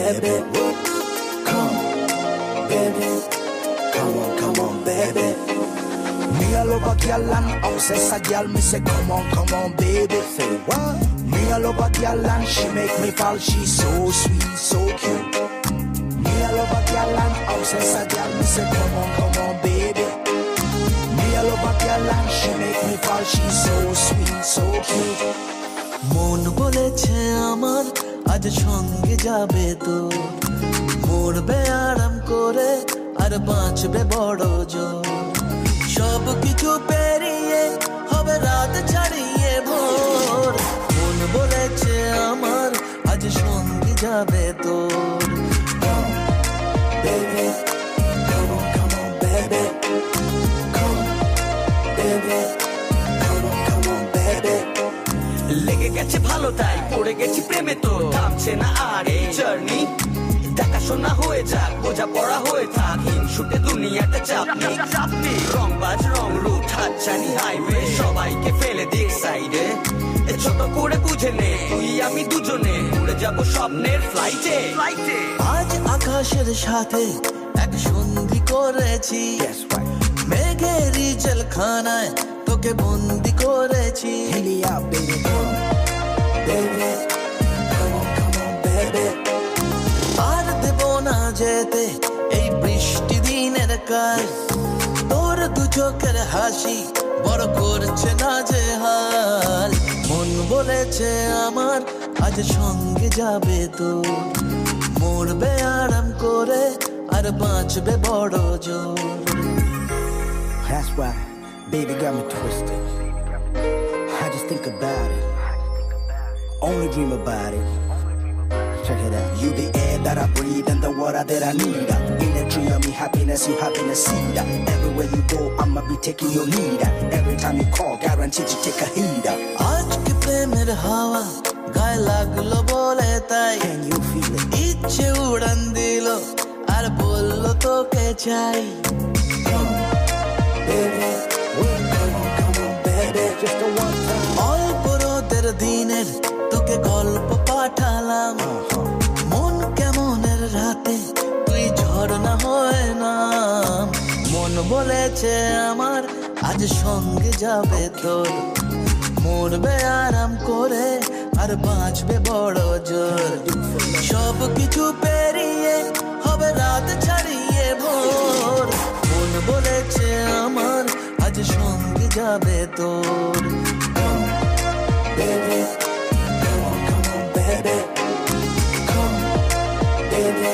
baby. Come, baby. Come on, baby. Me a love a girl and obsess a girl. Me say come on, baby. Say what? Me a love a girl and she make me fall. She's so sweet, so cute. Me a love a girl and obsess a girl. Me say come on, baby. Me a love a girl and she make me fall. She's so sweet, so cute. মন বলেছে আমার আজ সঙ্গে যাবে তো, মরবে আরাম করে আর বাঁচবে বড় জোর। সব কিছু পেরিয়ে হবে রাত ছাড়িয়ে ভোর। মন বলেছে আমার আজ সঙ্গে যাবে তোর। Baby, come on, baby. Come, baby. Come on, baby. লেগে গেছে ভালো তাই পড়ে গেছি প্রেমে তো, থামছে না আর এই জার্নি। দেখাশোনা হয়ে যাক, বোঝা পড়া হয়ে থাক, হিংসুটে দুনিয়াটা চাপনি। রংবাজ রং রুট হাতছানি হাইওয়ে, সবাইকে ফেলে দিক সাইডে। ছোট করে বুঝে নে তুই আমি দুজনে উড়ে যাবো স্বপ্নের ফ্লাইটে। আজ আকাশের সাথে এক সন্ধি করেছি, মেঘেরই জেলখানায় তোকে বন্দি করেছি। Hit me out, baby. Come, baby. Come on, baby. আর দেব না যেতে এই বৃষ্টি দিনের কাজ, তোর দু চোখের হাসি বড় করছে না যে হাল। মন বলেছে আমার আজ সঙ্গে যাবে তো, মরবে আরাম করে আর বাঁচবে বড় জোর। That's why, baby got me twisted. I just think about it, only dream about it. Check it out. You the air that I breathe and the water that I need. In a tree of me happiness, you having a seed. Everywhere you go, I'ma be taking your lead. Every time you call, guaranteed to take a heed. আজকে প্রেমের হাওয়া গায়ে লাগলো বলে তাই, Can you feel it? ইচ্ছে উড়ান দিল আর বললো তোকে চাই। Baby, come on, baby. Just a one time. অল্প রোদের দিনের তোকে গল্প পাঠালাম, মন কেমনের রাতে তুই ঝর্ণা হয় না। মন বলেছে আমার আজ সঙ্গে যাবে তোর, মরবে আরাম করে আর বাঁচবে বড় জোর। সব কিছু পেরিয়ে হবে রাত ছাড়িয়ে ভোর। মন বলেছে আমার আজ সঙ্গে যাবে তোর। Baby, come on, baby. Come, baby.